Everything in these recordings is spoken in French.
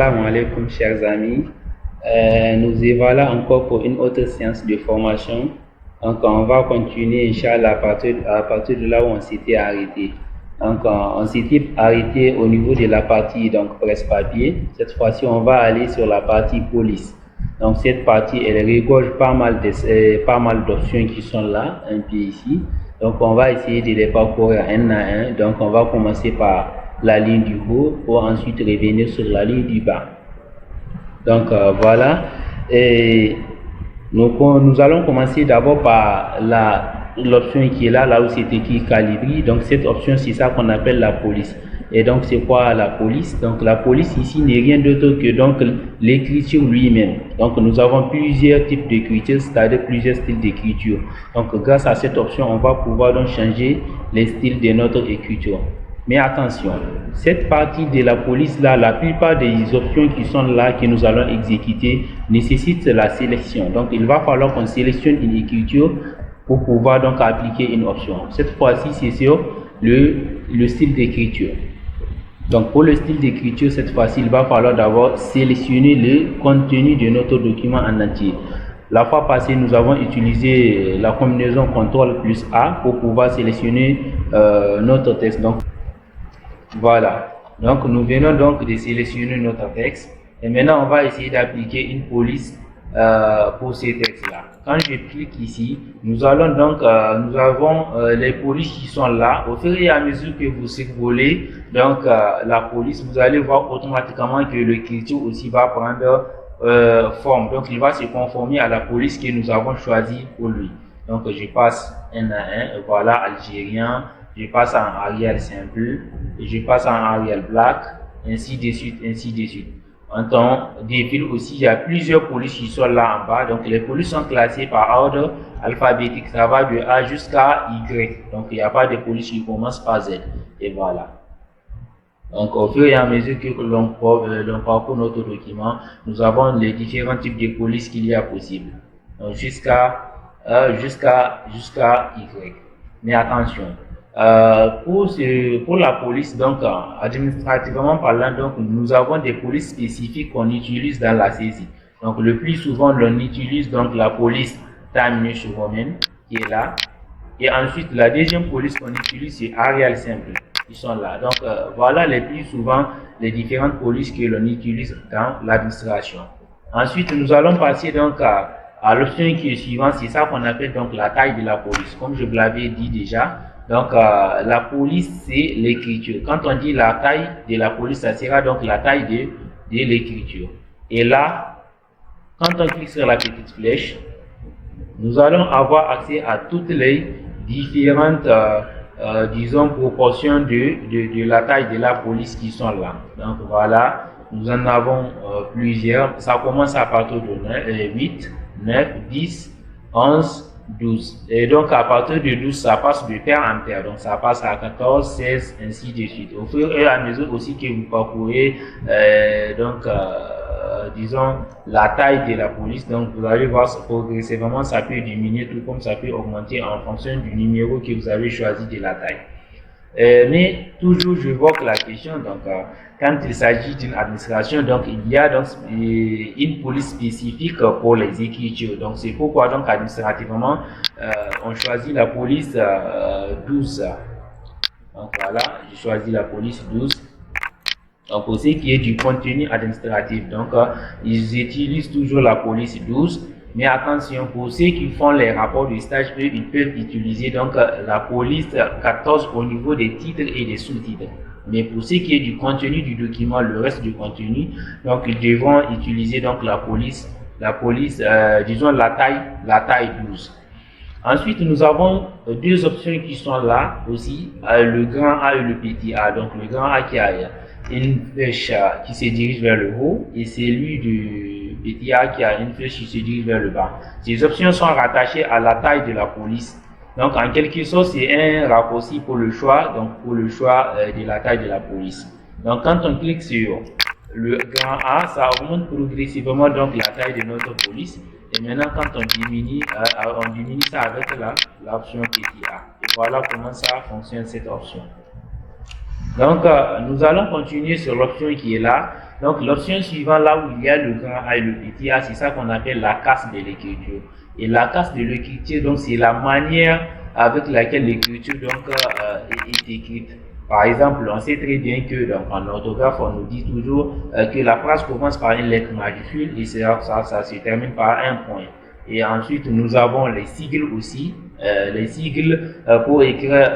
Assalamu alaikum chers amis. Nous y voilà encore pour une autre séance de formation. Donc on va continuer Inch'Allah à partir de là où on s'était arrêté. Donc on s'était arrêté au niveau de la partie donc presse-papier. Cette fois-ci on va aller sur la partie police. Donc cette partie elle regorge pas mal d'options qui sont là, un peu ici. Donc on va essayer de les parcourir un à un. Donc on va commencer par la ligne du haut pour ensuite revenir sur la ligne du bas. Donc voilà. Et nous allons commencer d'abord par l'option qui est là où c'est écrit Calibri. Donc cette option c'est ça qu'on appelle la police. Et donc c'est quoi la police? Donc la police ici n'est rien d'autre que donc l'écriture lui-même. Donc nous avons plusieurs types d'écriture, c'est-à-dire plusieurs styles d'écriture. Donc grâce à cette option, on va pouvoir donc changer les styles de notre écriture. Mais attention, cette partie de la police là, la plupart des options qui sont là, que nous allons exécuter, nécessitent la sélection. Donc il va falloir qu'on sélectionne une écriture pour pouvoir donc appliquer une option. Cette fois-ci, c'est sur le style d'écriture. Donc pour le style d'écriture, cette fois-ci, il va falloir d'abord sélectionner le contenu de notre document en entier. La fois passée, nous avons utilisé la combinaison CTRL+A pour pouvoir sélectionner notre texte. Donc voilà. Donc nous venons donc de sélectionner notre texte. Et maintenant, on va essayer d'appliquer une police pour ces textes-là. Quand je clique ici, nous allons donc, nous avons les polices qui sont là. Au fur et à mesure que vous survolez donc la police, vous allez voir automatiquement que l'écriture aussi va prendre forme. Donc il va se conformer à la police que nous avons choisie pour lui. Donc je passe un à un. Voilà, algérien. Je passe en Arial simple. Je passe en Arial black. Ainsi de suite, ainsi de suite. En temps des fils aussi, il y a plusieurs polices qui sont là en bas. Donc les polices sont classées par ordre alphabétique. Ça va de A jusqu'à Y. Donc il n'y a pas de police qui commence par Z. Et voilà. Donc au fur et à mesure que l'on parcourt notre document, nous avons les différents types de polices qu'il y a possible. Donc jusqu'à Y. Mais attention. Pour la police, donc administrativement parlant, donc nous avons des polices spécifiques qu'on utilise dans la saisie. Donc le plus souvent, on utilise donc la police terminus romaine qui est là. Et ensuite, la deuxième police qu'on utilise, c'est Arial simple. Ils sont là. Donc voilà les plus souvent les différentes polices que l'on utilise dans l'administration. Ensuite, nous allons passer donc à l'option qui est suivante. C'est ça qu'on appelle donc la taille de la police. Comme je vous l'avais dit déjà. Donc la police c'est l'écriture. Quand on dit la taille de la police, ça sera donc la taille de l'écriture. Et là, quand on clique sur la petite flèche, nous allons avoir accès à toutes les différentes disons proportions de la taille de la police qui sont là. Donc voilà, nous en avons plusieurs. Ça commence à partir de 8, 9, 10, 11, 12. Et donc à partir de 12, ça passe de pair en pair. Donc ça passe à 14, 16, ainsi de suite. Au fur et à mesure aussi que vous parcourez disons la taille de la police, donc vous allez voir progressivement ça peut diminuer tout comme ça peut augmenter en fonction du numéro que vous avez choisi de la taille. Mais toujours j'évoque la question, donc quand il s'agit d'une administration, donc il y a donc une police spécifique pour les écritures. Donc c'est pourquoi donc administrativement on choisit la police 12. Donc voilà, j'ai choisi la police 12. Donc pour ce qui est du contenu administratif, donc ils utilisent toujours la police 12. Mais attention, pour ceux qui font les rapports de stage, ils peuvent utiliser donc la police 14 au niveau des titres et des sous-titres. Mais pour ce qui est du contenu du document, le reste du contenu, donc ils devront utiliser donc la police disons la taille 12. Ensuite, nous avons deux options qui sont là aussi, le grand A et le petit a. Donc le grand A qui a une flèche qui se dirige vers le haut et celui du petit a qui a une flèche qui se dirige vers le bas. Ces options sont rattachées à la taille de la police. Donc en quelque sorte, c'est un raccourci pour le choix, de la taille de la police. Donc quand on clique sur le grand A, ça augmente progressivement donc la taille de notre police. Et maintenant, quand on diminue ça avec l'option petit a. Et voilà comment ça fonctionne cette option. Donc, nous allons continuer sur l'option qui est là. Donc l'option suivante, là où il y a le grand A et le petit A, c'est ça qu'on appelle la casse de l'écriture. Et la casse de l'écriture, donc c'est la manière avec laquelle l'écriture est écrite. Par exemple, on sait très bien que en orthographe, on nous dit toujours que la phrase commence par une lettre majuscule et ça se termine par un point. Et ensuite, nous avons les sigles aussi. Les sigles, pour écrire,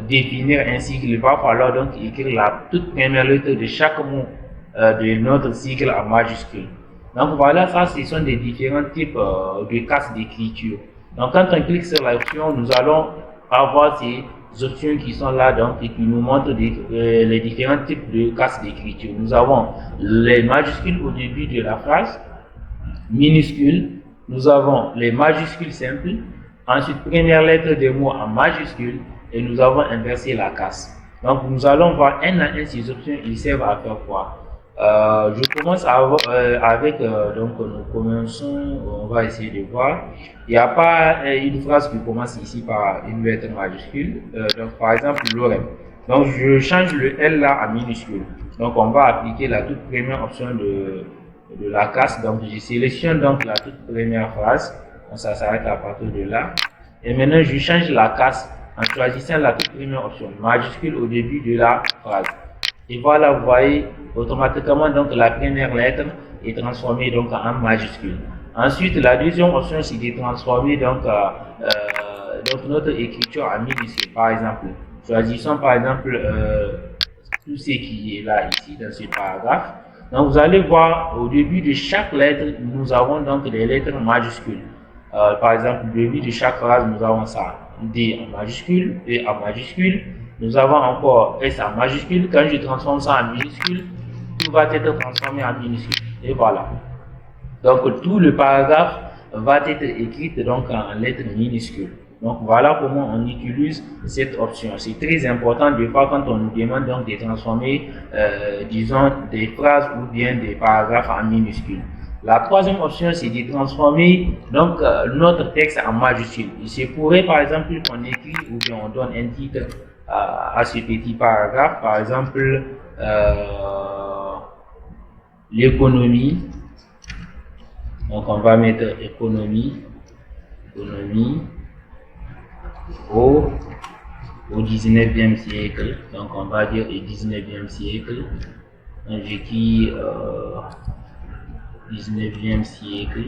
définir un sigle, il va falloir donc écrire la toute première lettre de chaque mot de notre sigle en majuscule. Donc voilà, ça, ce sont des différents types de casse d'écriture. Donc quand on clique sur l'option, nous allons avoir ces options qui sont là et qui nous montrent les différents types de casse d'écriture. Nous avons les majuscules au début de la phrase, minuscules, nous avons les majuscules simples, ensuite première lettre des mots en majuscules et nous avons inversé la casse. Donc nous allons voir un à un ces options, ils servent à faire quoi. Je commence donc nous commençons, on va essayer de voir. Il n'y a pas une phrase qui commence ici par une lettre majuscule, donc par exemple l'oreille. Donc je change le L là à minuscule. Donc on va appliquer la toute première option de la casse. Donc je sélectionne donc la toute première phrase, donc ça s'arrête à partir de là. Et maintenant je change la casse en choisissant la toute première option, majuscule au début de la phrase. Et voilà, vous voyez, automatiquement, donc, la première lettre est transformée donc en majuscule. Ensuite, la deuxième option, c'est de transformer donc notre écriture en minuscule. Par exemple, choisissons par exemple tout ce qui est là, ici, dans ce paragraphe. Donc, vous allez voir, au début de chaque lettre, nous avons donc les lettres majuscules. Par exemple, au début de chaque phrase, nous avons ça. D en majuscule, E en majuscule. Nous avons encore S en majuscule. Quand je transforme ça en minuscule, tout va être transformé en minuscule. Et voilà. Donc, tout le paragraphe va être écrit donc en lettres minuscules. Donc, voilà comment on utilise cette option. C'est très important de fois quand on nous demande donc de transformer, disons, des phrases ou bien des paragraphes en minuscules. La troisième option, c'est de transformer donc notre texte en majuscule. Il se pourrait par exemple qu'on écrit ou bien on donne un titre à ce petit paragraphe, par exemple l'économie. Donc on va mettre économie au 19e siècle. Donc on va dire au 19e siècle. Donc j'écris 19e siècle.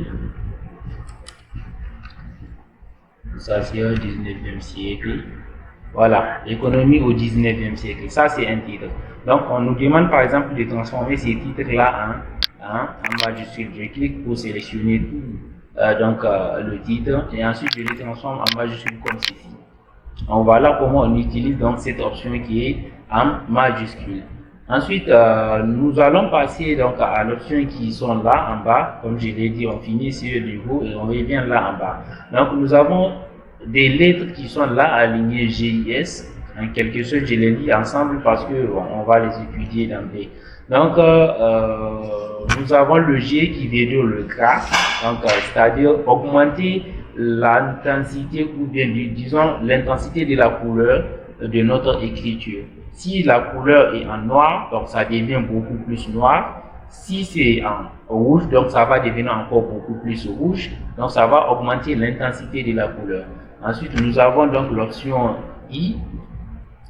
Ça c'est au 19e siècle. Voilà, économie au 19e siècle. Ça c'est un titre. Donc on nous demande par exemple de transformer ces titres-là en majuscule. Je clique pour sélectionner tout, le titre et ensuite je les transforme en majuscule comme ceci. Donc voilà comment on utilise donc cette option qui est en majuscule. Ensuite, nous allons passer donc à l'option qui sont là en bas. Comme je l'ai dit, on finit sur le niveau et on revient là en bas. Donc nous avons des lettres qui sont là alignées GIS. En quelque sorte, je les lis ensemble parce que on va les étudier d'emblée. Donc nous avons le G qui veut dire le gras, donc c'est-à-dire augmenter l'intensité ou bien disons l'intensité de la couleur de notre écriture. Si la couleur est en noir, donc ça devient beaucoup plus noir. Si c'est en rouge, donc ça va devenir encore beaucoup plus rouge. Donc ça va augmenter l'intensité de la couleur. Ensuite, nous avons donc l'option I.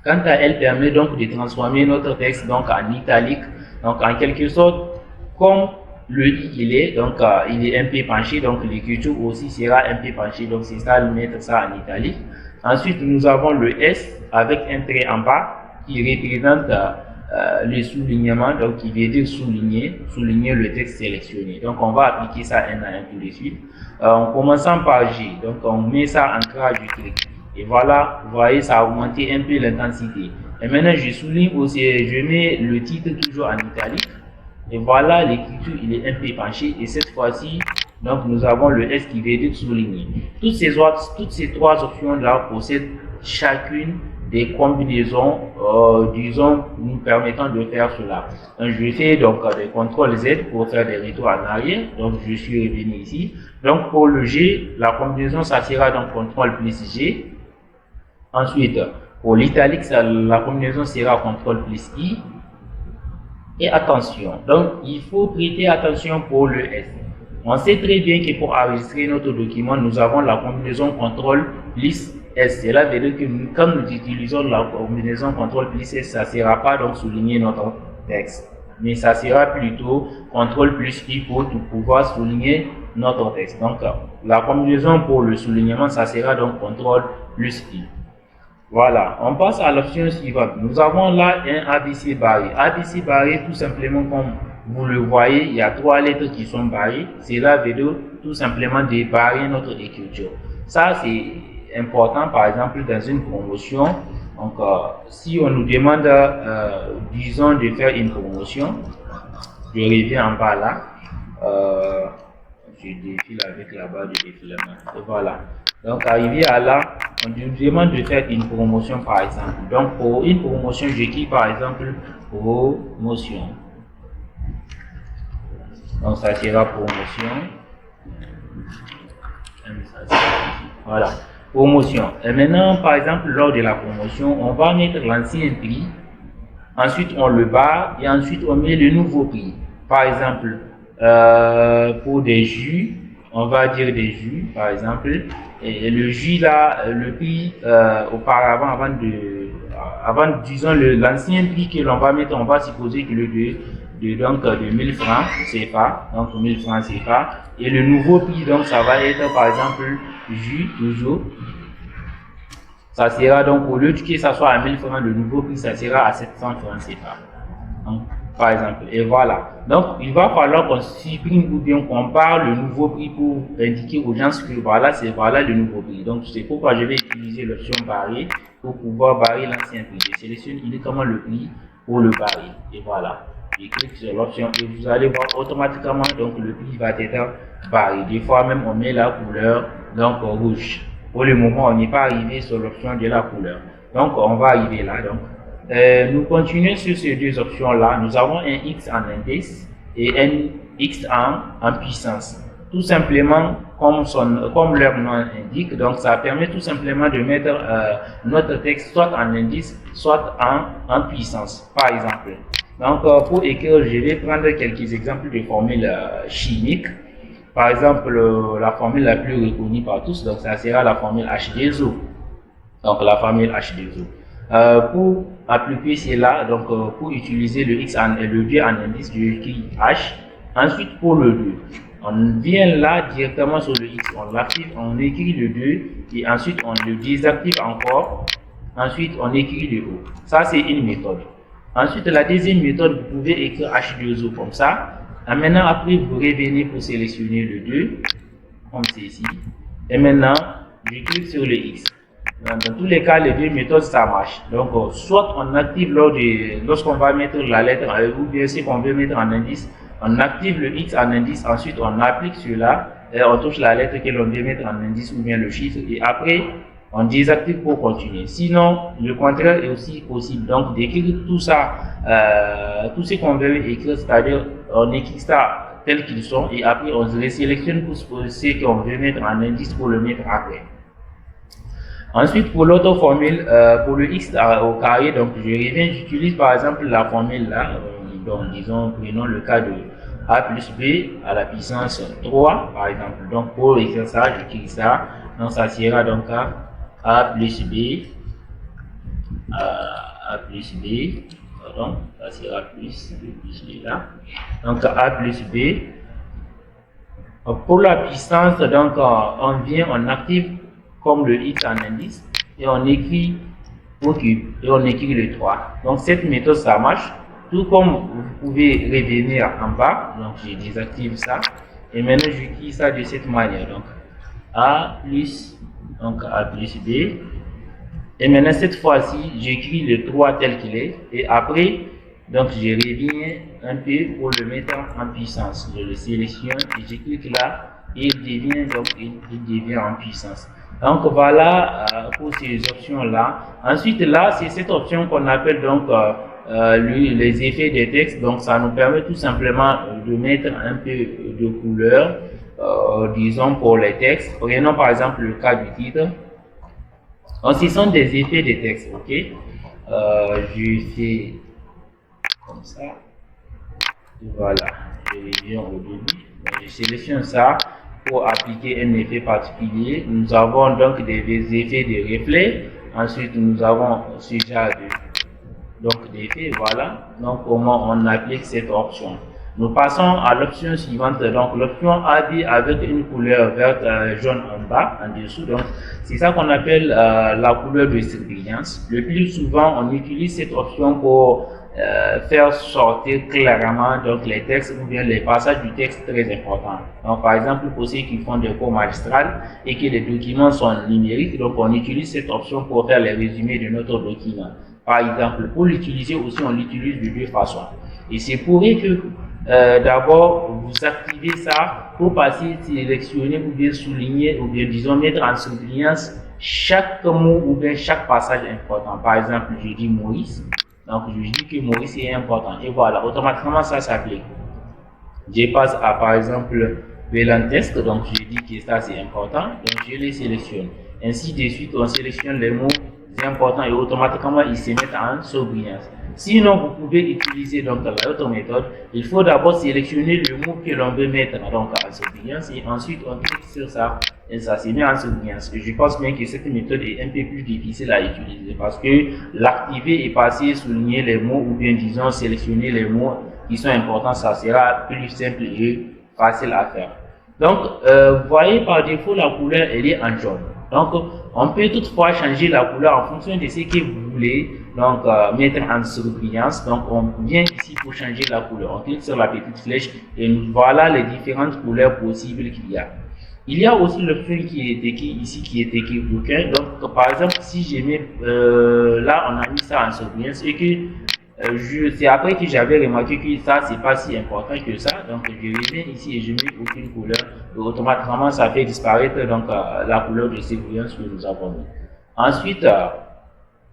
Quant à elle, permet donc de transformer notre texte donc en italique. Donc en quelque sorte, comme le I il est, donc il est un peu penché, donc l'écriture aussi sera un peu penchée. Donc c'est ça, mettre ça en italique. Ensuite, nous avons le S avec un trait en bas qui représente le soulignement, donc qui veut dire souligner le texte sélectionné. Donc on va appliquer ça un à un tout de suite. En commençant par G, donc on met ça en gras du trait. Et voilà, vous voyez, ça a augmenté un peu l'intensité. Et maintenant, je souligne aussi, je mets le titre toujours en italique. Et voilà, l'écriture, il est un peu penché. Et cette fois-ci, donc nous avons le S qui veut dire souligner. Toutes ces trois options-là possèdent chacune des combinaisons, disons, nous permettant de faire cela. Donc, je fais donc des CTRL Z pour faire des retours en arrière. Donc, je suis revenu ici. Donc, pour le G, la combinaison, ça sera donc CTRL plus G. Ensuite, pour l'italique, la combinaison sera CTRL plus I. Et attention, donc il faut prêter attention pour le S. On sait très bien que pour enregistrer notre document, nous avons la combinaison CTRL plus S. Cela veut dire que quand nous utilisons la combinaison CTRL plus S, ça ne sera pas donc souligner notre texte, mais ça sera plutôt CTRL plus I pour pouvoir souligner notre texte. Donc la combinaison pour le soulignement, ça sera donc CTRL plus I. Voilà, on passe à l'option suivante. Nous avons là un ABC barré. ABC barré, tout simplement, comme vous le voyez, il y a 3 lettres qui sont barrées. Cela veut dire tout simplement débarrer notre écriture. Ça, c'est important, par exemple, dans une promotion. Donc, si on nous demande, disons, de faire une promotion, je reviens en bas là. Je défile avec la barre de défilement. Et voilà. Donc, arrivé à là, on nous demande de faire une promotion par exemple. Donc, pour une promotion, j'écris par exemple promotion. Donc, ça sera promotion. Voilà, promotion. Et maintenant, par exemple, lors de la promotion, on va mettre l'ancien prix. Ensuite, on le barre et ensuite, on met le nouveau prix. Par exemple, pour des jus, on va dire des jus, par exemple. Et le jus là, le prix auparavant, avant disons l'ancien prix que l'on va mettre, on va supposer que le de 1000 francs CFA, donc 1000 francs CFA. Et le nouveau prix, donc ça va être par exemple jus toujours. Ça sera donc au lieu que ça soit à 1000 francs, le nouveau prix, ça sera à 700 francs CFA. Donc, par exemple, et voilà. Donc, il va falloir qu'on supprime ou bien qu'on parle le nouveau prix pour indiquer aux gens que voilà, c'est voilà le nouveau prix. Donc, c'est pourquoi je vais utiliser l'option barrer pour pouvoir barrer l'ancien prix. Je sélectionne uniquement le prix pour le barrer. Et voilà. Je clique sur l'option et vous allez voir automatiquement, donc le prix va être barré. Des fois même, on met la couleur, donc rouge. Pour le moment, on n'est pas arrivé sur l'option de la couleur. Donc, on va arriver là. Donc, nous continuons sur ces deux options-là. Nous avons un X en indice et un X en puissance. Tout simplement, comme leur nom indique, donc ça permet tout simplement de mettre notre texte soit en indice, soit en puissance, par exemple. Donc, pour écrire, je vais prendre quelques exemples de formules chimiques. Par exemple, la formule la plus reconnue par tous, donc ça sera la formule H2O. Donc, la formule H2O. Pour appliquer cela, donc pour utiliser le X et le 2 en indice, je écris H. Ensuite, pour le 2, on vient là directement sur le X, on l'active, on écrit le 2 et ensuite on le désactive encore. Ensuite, on écrit le O. Ça, c'est une méthode. Ensuite, la deuxième méthode, vous pouvez écrire H2O comme ça. Et maintenant, après, vous revenez pour sélectionner le 2, comme ceci. Et maintenant, je clique sur le X. Dans tous les cas, les deux méthodes, ça marche. Donc, soit on active lorsqu'on va mettre la lettre, ou bien si on veut mettre en indice, on active le X en indice, ensuite on applique cela, et on touche la lettre que l'on veut mettre en indice, ou bien le chiffre, et après, on désactive pour continuer. Sinon, le contraire est aussi possible. Donc, d'écrire tout ça, tout ce qu'on veut écrire, c'est-à-dire, on écrit ça tel qu'ils sont, et après, on se sélectionne pour ce qu'on veut mettre en indice pour le mettre après. Ensuite, pour l'autre formule, pour le X au carré, donc je reviens, j'utilise par exemple la formule là, donc disons, prenons le cas de A plus B à la puissance 3, par exemple. Donc pour écrire ça, j'écris ça, donc ça sera donc A plus B, A plus B, pardon, ça sera plus B là. Donc A plus B. Pour la puissance, donc on vient, on active comme le X en indice et on écrit au cube et on écrit le 3. Donc cette méthode ça marche, tout comme vous pouvez revenir en bas, donc je désactive ça et maintenant j'écris ça de cette manière, donc A plus, donc A plus B, et maintenant cette fois-ci j'écris le 3 tel qu'il est et après donc je reviens un peu pour le mettre en puissance, je le sélectionne et je clique là et il devient donc il devient en puissance. Donc voilà pour ces options là. Ensuite là c'est cette option qu'on appelle donc les effets des textes. Donc ça nous permet tout simplement de mettre un peu de couleur, disons pour les textes. Prenons par exemple le cas du titre. Donc ce sont des effets des textes, ok. Je fais comme ça. Voilà, je reviens au début. Je sélectionne ça pour appliquer un effet particulier. Nous avons donc des effets de reflet. Ensuite, nous avons ce genre d'effet. Voilà. Donc, comment on applique cette option. Nous passons à l'option suivante. Donc, l'option AB avec une couleur verte jaune en bas, en dessous. Donc, c'est ça qu'on appelle la couleur de surbrillance. Le plus souvent, on utilise cette option pour faire sortir clairement donc les textes ou bien les passages du texte très importants. Donc, par exemple, pour ceux qui font des cours magistrales et que les documents sont numériques, donc on utilise cette option pour faire les résumés de notre document. Par exemple, pour l'utiliser aussi, on l'utilise de deux façons. Et c'est pour que d'abord vous activez ça pour passer, sélectionner ou bien souligner ou bien disons mettre en surbrillance chaque mot ou bien chaque passage important. Par exemple, je dis Maurice. Donc, je dis que Maurice est important. Et voilà, automatiquement, ça s'applique. Je passe à, par exemple, Belantesque. Donc, je dis que ça, c'est important. Donc, je les sélectionne. Ainsi de suite, on sélectionne les mots importants et automatiquement, ils se mettent en surbrillance. Sinon, vous pouvez utiliser donc l'autre méthode. Il faut d'abord sélectionner le mot que l'on veut mettre donc en surbrillance et ensuite on clique sur ça et ça se met en surbrillance. Je pense bien que cette méthode est un peu plus difficile à utiliser parce que l'activer et passer souligner les mots ou bien disons sélectionner les mots qui sont importants, ça sera plus simple et facile à faire. Donc, vous voyez par défaut la couleur elle est en jaune. Donc, on peut toutefois changer la couleur en fonction de ce que vous voulez donc mettre en surbrillance. Donc, on vient ici pour changer la couleur. On clique sur la petite flèche et voilà les différentes couleurs possibles qu'il y a. Il y a aussi l'option qui est écrit ici, qui est écrit bouquin. Donc, par exemple, si je mets là, on a mis ça en surbrillance et que c'est après que j'avais remarqué que ça, c'est pas si important que ça. Donc, je reviens ici et je mets aucune couleur. Et automatiquement, ça fait disparaître donc la couleur de surbrillance que nous avons mis. Ensuite,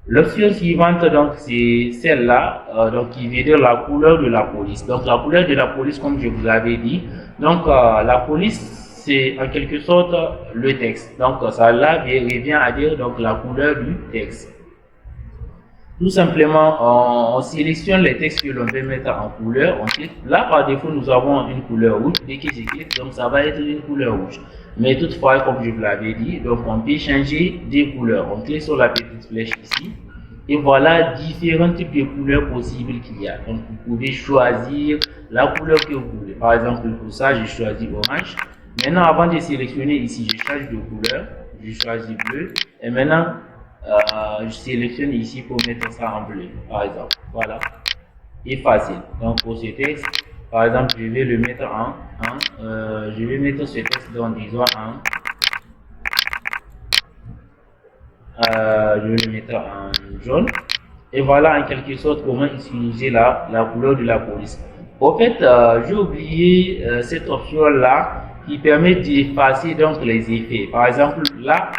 l'option suivante, donc, c'est celle-là, donc, qui veut dire la couleur de la police. Donc, la couleur de la police, comme je vous avais dit, donc, la police, c'est en quelque sorte le texte. Donc, ça là revient à dire donc la couleur du texte. Tout simplement, on sélectionne les textes que l'on veut mettre en couleur. On clique. Là, par défaut, nous avons une couleur rouge. Dès que je clique, donc ça va être une couleur rouge. Mais toutefois, comme je vous l'avais dit, donc on peut changer des couleurs. On clique sur la petite flèche ici. Et voilà différents types de couleurs possibles qu'il y a. Donc, vous pouvez choisir la couleur que vous voulez. Par exemple, pour ça, j'ai choisi orange. Maintenant, avant de sélectionner ici, je change de couleur. Je choisis bleu. Et maintenant, je sélectionne ici pour mettre ça en bleu, par exemple. Voilà. Et facile. Donc, pour ce texte, par exemple, je vais le mettre je vais mettre ce texte dans, disons, je vais le mettre en jaune. Et voilà, en quelque sorte, comment utiliser la couleur de la police. Au fait, j'ai oublié cette option-là qui permet d'effacer donc les effets. Par exemple, là,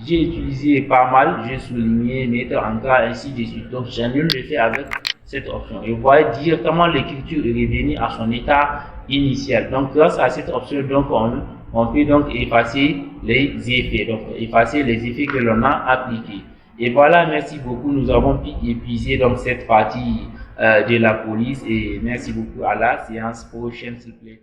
j'ai utilisé pas mal, j'ai souligné, mettre en gras, ainsi de suite. Donc, j'annule le fait avec cette option. Et vous voyez directement l'écriture est revenue à son état initial. Donc, grâce à cette option, donc, on peut donc effacer les effets. Donc, effacer les effets que l'on a appliqués. Et voilà, merci beaucoup. Nous avons pu épuiser donc cette partie de la police. Et merci beaucoup. À la séance prochaine, s'il vous plaît.